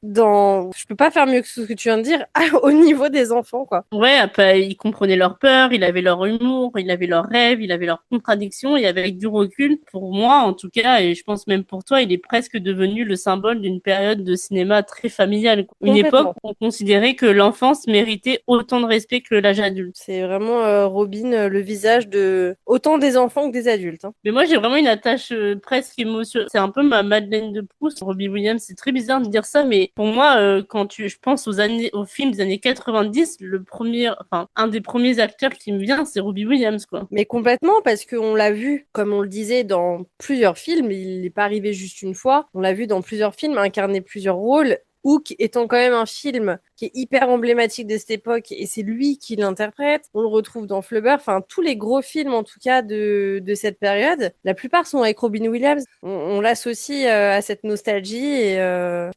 dans. Je peux pas faire mieux que ce que tu viens de dire, au niveau des enfants, quoi. Ouais, après, il comprenait leurs peurs, il avait leur humour, il avait leurs rêves, il avait leurs contradictions, et avec du recul, pour moi en tout cas, et je pense même pour toi, il est presque devenu le symbole d'une période de cinéma très familiale. Une époque Complètement. où on considérait que l'enfance méritait autant de respect que l'âge adulte. C'est vraiment Robin, le visage de autant des enfants que des adultes, hein. Mais moi, j'ai vraiment une attache presque émotionnelle. C'est un peu ma Madeleine de Proust, Robbie Williams. C'est très bizarre de dire ça, mais pour moi, je pense aux films des années 90, un des premiers acteurs qui me vient, c'est Robbie Williams, quoi. Mais complètement, parce qu'on l'a vu, comme on le disait, dans plusieurs films. Il n'est pas arrivé juste une fois. On l'a vu dans plusieurs films, incarner plusieurs rôles. Hook étant quand même un film qui est hyper emblématique de cette époque et c'est lui qui l'interprète. On le retrouve dans Flubber, enfin tous les gros films en tout cas de cette période. La plupart sont avec Robin Williams. On l'associe à cette nostalgie et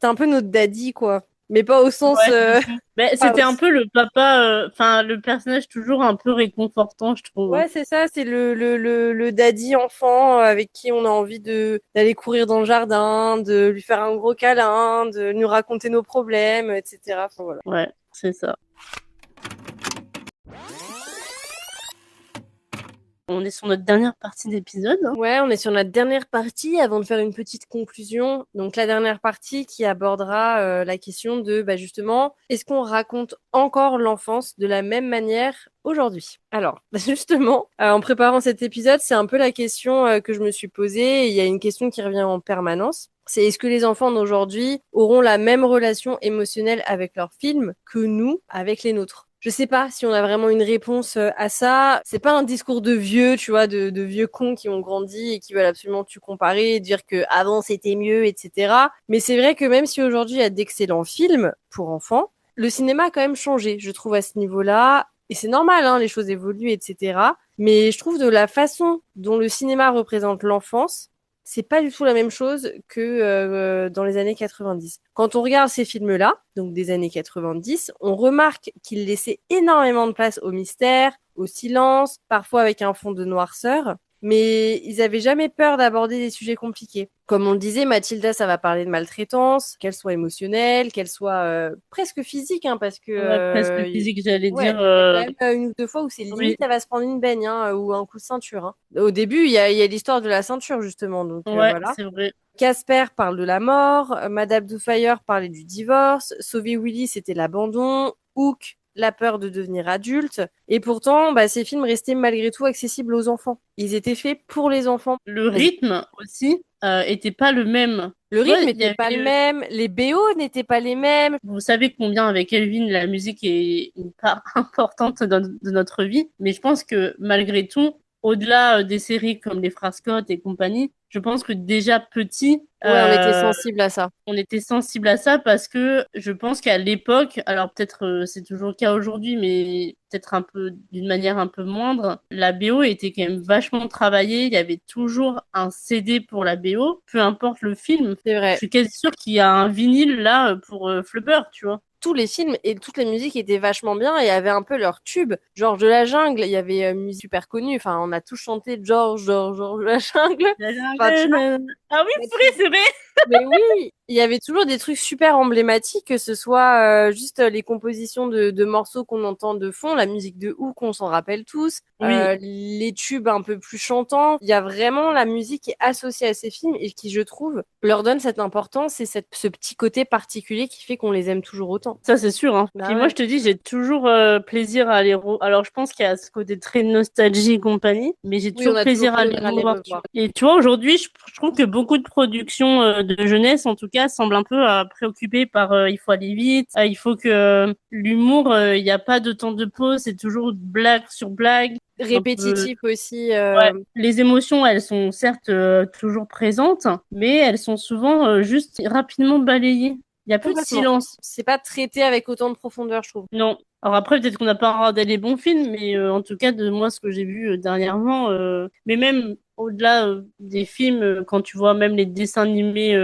c'est un peu notre daddy quoi. Mais pas au sens... Ouais, de fou. Mais pas c'était un peu le papa, le personnage toujours un peu réconfortant, je trouve. Ouais, c'est ça, c'est le daddy enfant avec qui on a envie de d'aller courir dans le jardin, de lui faire un gros câlin, de nous raconter nos problèmes, etc. Enfin, voilà. Ouais, c'est ça. On est sur notre dernière partie d'épisode, hein. Ouais, on est sur notre dernière partie avant de faire une petite conclusion. Donc la dernière partie qui abordera la question de bah, justement, est-ce qu'on raconte encore l'enfance de la même manière aujourd'hui? Alors, bah, justement, en préparant cet épisode, c'est un peu la question que je me suis posée. Et il y a une question qui revient en permanence. C'est est-ce que les enfants d'aujourd'hui auront la même relation émotionnelle avec leurs films que nous avec les nôtres? Je sais pas si on a vraiment une réponse à ça. C'est pas un discours de vieux, tu vois, de vieux cons qui ont grandi et qui veulent absolument tout comparer, dire que avant c'était mieux, etc. Mais c'est vrai que même si aujourd'hui il y a d'excellents films pour enfants, le cinéma a quand même changé, je trouve, à ce niveau-là. Et c'est normal, hein, les choses évoluent, etc. Mais je trouve de la façon dont le cinéma représente l'enfance, c'est pas du tout la même chose que dans les années 90. Quand on regarde ces films-là, donc des années 90, on remarque qu'ils laissaient énormément de place au mystère, au silence, parfois avec un fond de noirceur, mais ils avaient jamais peur d'aborder des sujets compliqués. Comme on le disait, Mathilda, ça va parler de maltraitance, qu'elle soit émotionnelle, qu'elle soit presque physique, hein, parce que Ouais, presque physique, j'allais ouais, dire. il y a quand même une ou deux fois où c'est Oui, limite, elle va se prendre une baigne hein, ou un coup de ceinture, hein. Au début, il y a l'histoire de la ceinture, justement. Donc ouais, voilà. c'est vrai. Casper parle de la mort. Madame Doubtfire parlait du divorce. Sauver Willy, c'était l'abandon. Hook, la peur de devenir adulte. Et pourtant, bah, ces films restaient malgré tout accessibles aux enfants. Ils étaient faits pour les enfants. Le Vas-y. rythme aussi était pas le même. Le Tu vois, rythme il y n'était avait, pas le même. Les BO n'étaient pas les mêmes. vous savez combien avec Elvin, la musique est une part importante de notre vie, mais je pense que malgré tout, au-delà des séries comme Les Frères Scott et compagnie, je pense que déjà petit, Ouais, on était sensible à ça. on était sensible à ça parce que je pense qu'à l'époque, alors peut-être c'est toujours le cas aujourd'hui, mais peut-être un peu d'une manière un peu moindre, la BO était quand même vachement travaillée. Il y avait toujours un CD pour la BO, peu importe le film. C'est Je vrai. suis quasi sûre qu'il y a un vinyle là pour Flubber, tu vois. Tous les films et toutes les musiques étaient vachement bien et avaient un peu leur tube. Georges de la Jungle, il y avait une musique super connue. Enfin, on a tous chanté Georges de la Jungle. Enfin, tu vois, Ah oui, c'est vrai. mais oui, il y avait toujours des trucs super emblématiques, que ce soit juste les compositions de morceaux qu'on entend de fond, la musique de Hook, on s'en rappelle tous, Oui, les tubes un peu plus chantants. Il y a vraiment la musique qui est associée à ces films et qui, je trouve, leur donne cette importance et ce petit côté particulier qui fait qu'on les aime toujours autant. ça c'est sûr, hein. Bah Puis moi ouais. je te dis, j'ai toujours plaisir à aller Alors je pense qu'il y a ce côté très nostalgie et compagnie, mais j'ai Oui, on toujours a toujours plaisir à les plaisir à les revoir. revoir. Et tu vois, aujourd'hui, je trouve que beaucoup de productions de jeunesse, en tout cas, semblent un peu préoccupées par il faut aller vite, il faut que l'humour, il n'y a pas de temps de pause, c'est toujours blague sur blague. Un peu... Répétitif aussi. Ouais. Les émotions, elles sont certes toujours présentes, mais elles sont souvent juste rapidement balayées. Il n'y a plus de Complètement. silence. C'est pas traité avec autant de profondeur, je trouve. Non. Alors après, peut-être qu'on n'a pas regardé les bons films, mais en tout cas, de moi, ce que j'ai vu dernièrement, mais même au-delà des films, quand tu vois même les dessins animés,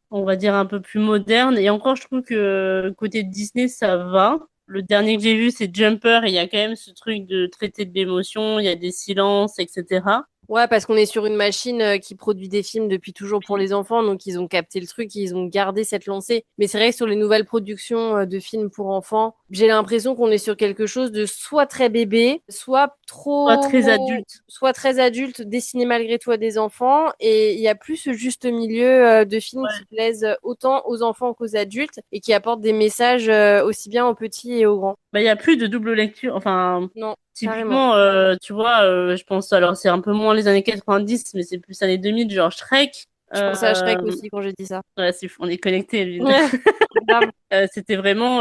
on va dire un peu plus modernes, et encore, je trouve que côté Disney, ça va. Le dernier que j'ai vu, c'est Jumper, et il y a quand même ce truc de traiter de l'émotion, il y a des silences, etc. Ouais, parce qu'on est sur une machine qui produit des films depuis toujours pour les enfants, donc ils ont capté le truc, ils ont gardé cette lancée. Mais c'est vrai que sur les nouvelles productions de films pour enfants, j'ai l'impression qu'on est sur quelque chose de soit très bébé, Pas très adulte. soit très adulte, destiné malgré tout à des enfants. Et il y a plus ce juste milieu de films qui Ouais. plaisent autant aux enfants qu'aux adultes et qui apportent des messages aussi bien aux petits et aux grands. Bah, il y a plus de double lecture. Enfin, Non, carrément. typiquement, tu vois, je pense, alors c'est un peu moins les années 90, mais c'est plus années 2000, genre Shrek. Je pensais à Shrek Euh, aussi quand j'ai dit ça. ouais, on est connectés, Lune. Ouais, grave. C'était vraiment,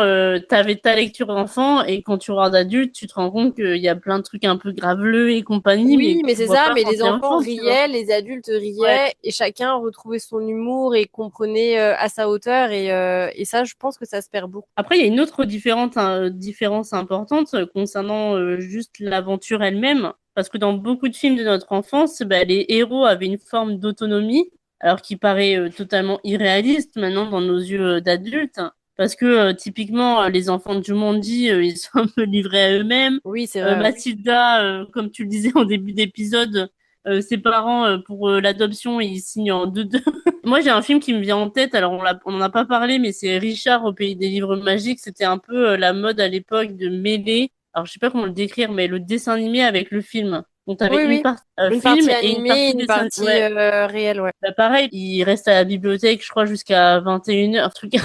t'avais ta lecture enfant, et quand tu regardes adulte, tu te rends compte qu'il y a plein de trucs un peu graveleux et compagnie, mais Oui, que mais tu c'est vois ça, pas mais quand les t'es enfants enfant, tu vois. riaient, les adultes Ouais. riaient, et chacun retrouvait son humour et comprenait à sa hauteur, et ça, je pense que ça se perd beaucoup. Après, il y a une autre différence importante concernant juste l'aventure elle-même, parce que dans beaucoup de films de notre enfance, bah, les héros avaient une forme d'autonomie, alors qui paraît totalement irréaliste maintenant dans nos yeux d'adultes, parce que typiquement, les enfants de Jumanji, ils sont un peu livrés à eux-mêmes. Oui, c'est vrai. Ouais. Mathilda, comme tu le disais en début d'épisode, ses parents, pour l'adoption, ils signent en deux. Moi, j'ai un film qui me vient en tête. Alors, on en a pas parlé, mais c'est Richard au pays des livres magiques. C'était un peu la mode à l'époque de mêler. Alors, je sais pas comment le décrire, mais le dessin animé avec le film. Donc, t'avais Oui, une oui. partie Une film partie et une animée, partie une dessin. partie Ouais. réelle, ouais. Bah, pareil, il reste à la bibliothèque, je crois, jusqu'à 21h. Un truc, un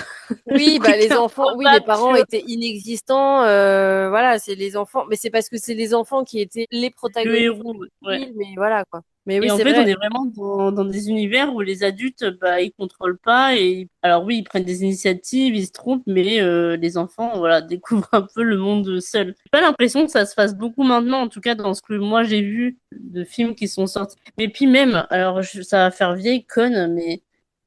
Oui, bah truc les enfants, oui, les improbable, tu parents vois. étaient inexistants, voilà, c'est les enfants, mais c'est parce que c'est les enfants qui étaient les Le protagonistes héros, du ouais. film, mais voilà, quoi. Mais oui, Et en c'est fait, on vrai. est vraiment dans des univers où les adultes, bah, ils contrôlent pas. Et alors oui, ils prennent des initiatives, ils se trompent, mais les enfants, voilà, découvrent un peu le monde seuls. J'ai pas l'impression que ça se fasse beaucoup maintenant, en tout cas dans ce que moi j'ai vu de films qui sont sortis. Mais puis même, alors ça va faire vieille conne, mais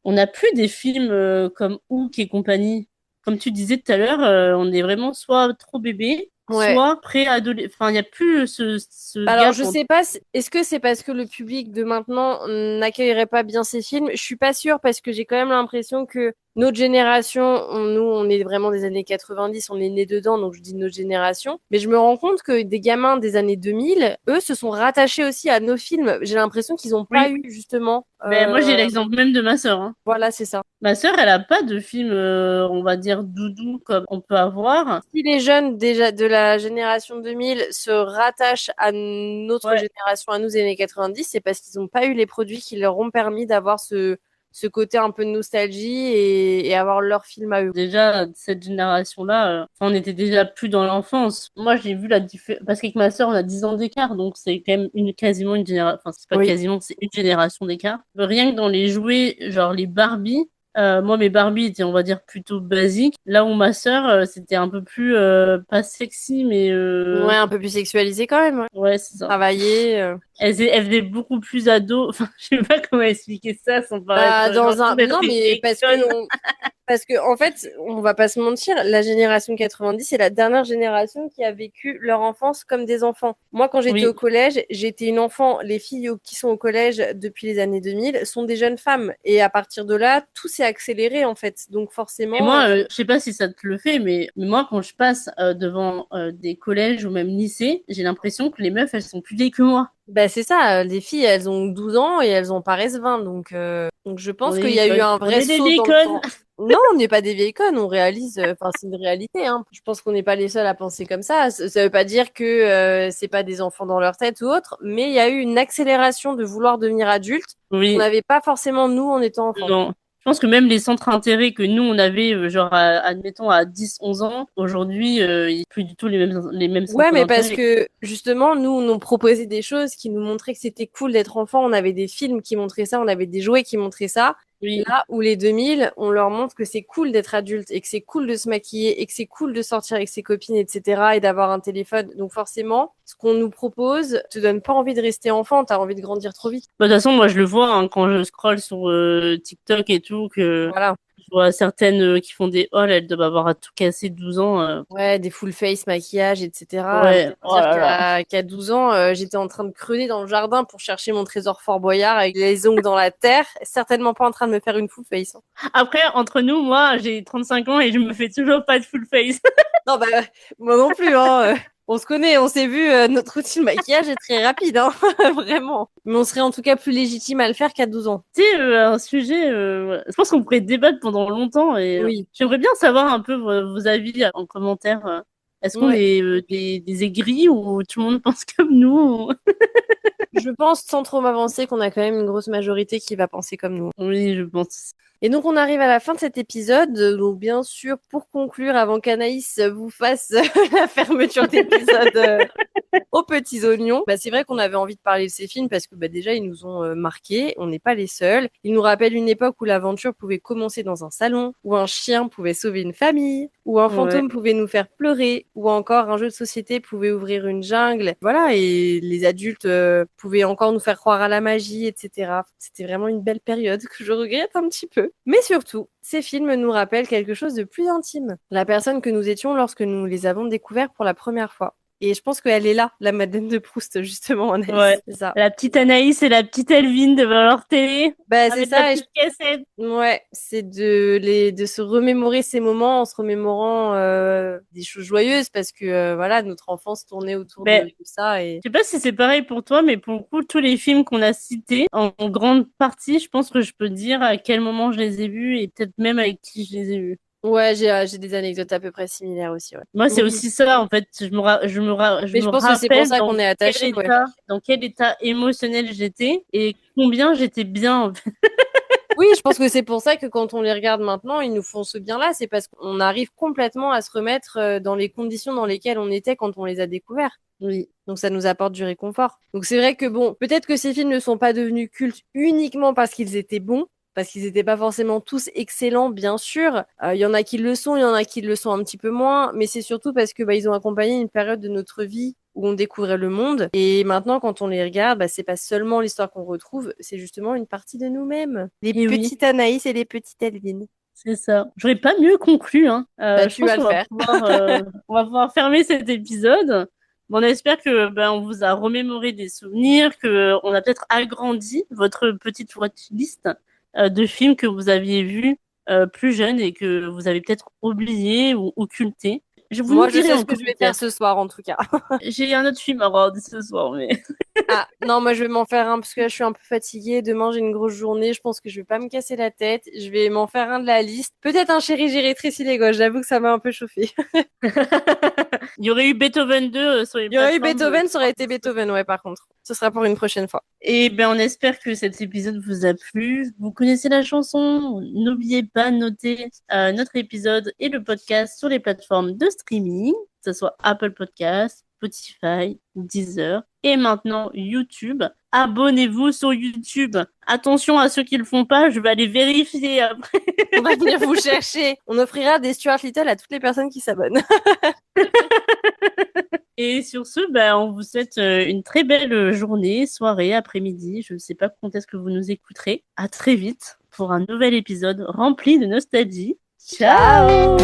on n'a plus des films comme Hook et compagnie. Comme tu disais tout à l'heure, on est vraiment soit trop bébé, Ouais. soit pré-adolescent. Enfin, il n'y a plus ce Alors, gap je entre... sais pas, est-ce que c'est parce que le public de maintenant n'accueillerait pas bien ces films? Je suis pas sûre parce que j'ai quand même l'impression que notre génération, nous, on est vraiment des années 90, on est nés dedans, donc je dis notre génération. Mais je me rends compte que des gamins des années 2000, eux, se sont rattachés aussi à nos films. J'ai l'impression qu'ils n'ont pas Oui, eu, justement, ben moi j'ai l'exemple même de ma sœur, hein. voilà, c'est ça. Ma sœur, elle a pas de film, on va dire doudou comme on peut avoir. Si les jeunes déjà de la génération 2000 se rattachent à notre Ouais, génération, à nous des années 90, c'est parce qu'ils n'ont pas eu les produits qui leur ont permis d'avoir ce côté un peu de nostalgie et avoir leur film à eux. déjà cette génération-là, on était déjà plus dans l'enfance. Moi, j'ai vu la différence parce qu'avec ma sœur, on a 10 ans d'écart, donc c'est quand même quasiment une génération. Enfin, c'est pas Oui. quasiment, c'est une génération d'écart. Rien que dans les jouets, genre les Barbie. Moi, mes Barbie étaient, on va dire, plutôt basiques. Là où ma sœur, c'était un peu plus, pas sexy, mais Ouais, un peu plus sexualisé quand même, ouais. ouais, c'est ça. Travailler. Elle faisait beaucoup plus ado. Enfin, je sais pas comment expliquer ça sans paraître. Bah, J'ai dans l'impression un. d'être Non, une mais vieille parce que conne. Parce que, en fait, on va pas se mentir, la génération 90, c'est la dernière génération qui a vécu leur enfance comme des enfants. Moi, quand j'étais au Oui. collège, j'étais une enfant. Les filles qui sont au collège depuis les années 2000 sont des jeunes femmes. Et à partir de là, tout s'est accéléré, en fait. Donc, Et forcément, moi, je sais pas si ça te le fait, mais moi, quand je passe devant des collèges ou même lycées, j'ai l'impression que les meufs, elles sont plus vieilles que moi. bah, c'est ça. Les filles, elles ont 12 ans et elles en paraissent 20. Donc je On pense qu'il y est, a eu un on vrai est des saut vieilles dans le connes. temps. Non, on n'est pas des vieilles connes, on réalise, enfin, c'est une réalité, hein. Je pense qu'on n'est pas les seuls à penser comme ça. Ça veut pas dire que c'est pas des enfants dans leur tête ou autre, mais il y a eu une accélération de vouloir devenir adulte qu'on Oui. n'avait pas forcément nous en étant enfants. Non. Je pense que même les centres intérêts que nous, on avait, genre, admettons, à 10 11 ans, aujourd'hui, il n'y a plus du tout les mêmes Ouais, centres mais parce d'intérêt. que justement, nous, on nous proposait des choses qui nous montraient que c'était cool d'être enfant. On avait des films qui montraient ça, on avait des jouets qui montraient ça. Oui. Là où les 2000, on leur montre que c'est cool d'être adulte et que c'est cool de se maquiller et que c'est cool de sortir avec ses copines, etc. et d'avoir un téléphone. Donc forcément, ce qu'on nous propose te donne pas envie de rester enfant, t'as envie de grandir trop vite. Bah, de toute façon, moi, je le vois hein, quand je scrolle sur TikTok et tout, que Voilà. Je vois certaines qui font des halls, elles doivent avoir à tout casser 12 ans. Ouais, des full face, maquillage, etc. Ouais, oh Dire là là. qu'à 12 ans, j'étais en train de creuser dans le jardin pour chercher mon trésor Fort Boyard avec les ongles dans la terre. Certainement pas en train de me faire une full face, hein. Après, entre nous, moi, j'ai 35 ans et je me fais toujours pas de full face. Non, bah, moi non plus, hein. On se connaît, on s'est vu, notre routine maquillage est très rapide, hein. Vraiment. Mais on serait en tout cas plus légitime à le faire qu'à 12 ans. C'est un sujet, je pense qu'on pourrait débattre pendant longtemps et Oui. j'aimerais bien savoir un peu vos avis en commentaire. Est-ce qu'on Ouais. est des aigris ou tout le monde pense comme nous? Je pense, sans trop m'avancer, qu'on a quand même une grosse majorité qui va penser comme nous. Oui, je pense. Et donc, on arrive à la fin de cet épisode. Donc, bien sûr, pour conclure, avant qu'Anaïs vous fasse la fermeture d'épisode aux petits oignons, bah, c'est vrai qu'on avait envie de parler de ces films parce que bah, déjà, ils nous ont marqués. On n'est pas les seuls. Ils nous rappellent une époque où l'aventure pouvait commencer dans un salon, où un chien pouvait sauver une famille, où un Ouais. fantôme pouvait nous faire pleurer, ou encore un jeu de société pouvait ouvrir une jungle. Voilà, et les adultes pouvaient encore nous faire croire à la magie, etc. C'était vraiment une belle période que je regrette un petit peu. Mais surtout, ces films nous rappellent quelque chose de plus intime. La personne que nous étions lorsque nous les avons découverts pour la première fois. Et je pense qu'elle est là, la Madeleine de Proust, justement, Anaïs. Ouais. C'est ça. La petite Anaïs et la petite Elvin devant leur télé Bah, c'est avec la ça. petite cassette. Ouais, c'est de se remémorer ces moments en se remémorant des choses joyeuses parce que voilà, notre enfance tournait autour Ben, de ça et je sais pas si c'est pareil pour toi, mais pour le coup, tous les films qu'on a cités, en grande partie, je pense que je peux dire à quel moment je les ai vus et peut-être même avec qui je les ai vus. ouais, j'ai des anecdotes à peu près similaires aussi, ouais. Moi, Mais c'est aussi ça, en fait. Je mais je me pense que c'est pour rappelle ça qu'on est attaché, ouais. dans quel état émotionnel j'étais et combien j'étais bien, en fait. Oui, je pense que c'est pour ça que quand on les regarde maintenant, ils nous font ce bien-là, c'est parce qu'on arrive complètement à se remettre dans les conditions dans lesquelles on était quand on les a découverts. Oui. Donc ça nous apporte du réconfort. Donc c'est vrai que bon, peut-être que ces films ne sont pas devenus cultes uniquement parce qu'ils étaient bons, parce qu'ils n'étaient pas forcément tous excellents, bien sûr. Il y en a qui le sont, il y en a qui le sont un petit peu moins, mais c'est surtout parce que bah, ils ont accompagné une période de notre vie où on découvrait le monde. Et maintenant, quand on les regarde, bah, c'est pas seulement l'histoire qu'on retrouve, c'est justement une partie de nous-mêmes. Les Et oui, petites Anaïs et les petites Elvin. c'est ça. J'aurais pas mieux conclu, hein. Bah, Je tu pense vas le qu'on va faire. on va pouvoir fermer cet épisode. Bon, on espère que ben, on vous a remémoré des souvenirs, que on a peut-être agrandi votre petite watchlist de films que vous aviez vus plus jeunes et que vous avez peut-être oublié ou occulté. Vous nous Moi, je direz sais ce en que je vais faire commentaire. ce soir, en tout cas. J'ai un autre film à regarder ce soir, mais Ah, non, moi je vais m'en faire un parce que là je suis un peu fatiguée. Demain j'ai une grosse journée. Je pense que je vais pas me casser la tête. Je vais m'en faire un de la liste. Peut-être un Chéri, j'ai rétréci les gosses. J'avoue que ça m'a un peu chauffé. il y aurait eu Beethoven 2 sur les Il y aurait eu plateformes. Beethoven, ça aurait été Beethoven, ouais, par contre. Ce sera pour une prochaine fois. Et ben, on espère que cet épisode vous a plu. Vous connaissez la chanson. N'oubliez pas de noter notre épisode et le podcast sur les plateformes de streaming, que ce soit Apple Podcasts, Spotify, Deezer et maintenant YouTube. Abonnez-vous sur YouTube. Attention à ceux qui le font pas, je vais aller vérifier après. On va venir vous chercher. On offrira des Stuart Little à toutes les personnes qui s'abonnent. Et sur ce, ben, on vous souhaite une très belle journée, soirée, après-midi. Je ne sais pas quand est-ce que vous nous écouterez. À très vite pour un nouvel épisode rempli de nostalgie. Ciao!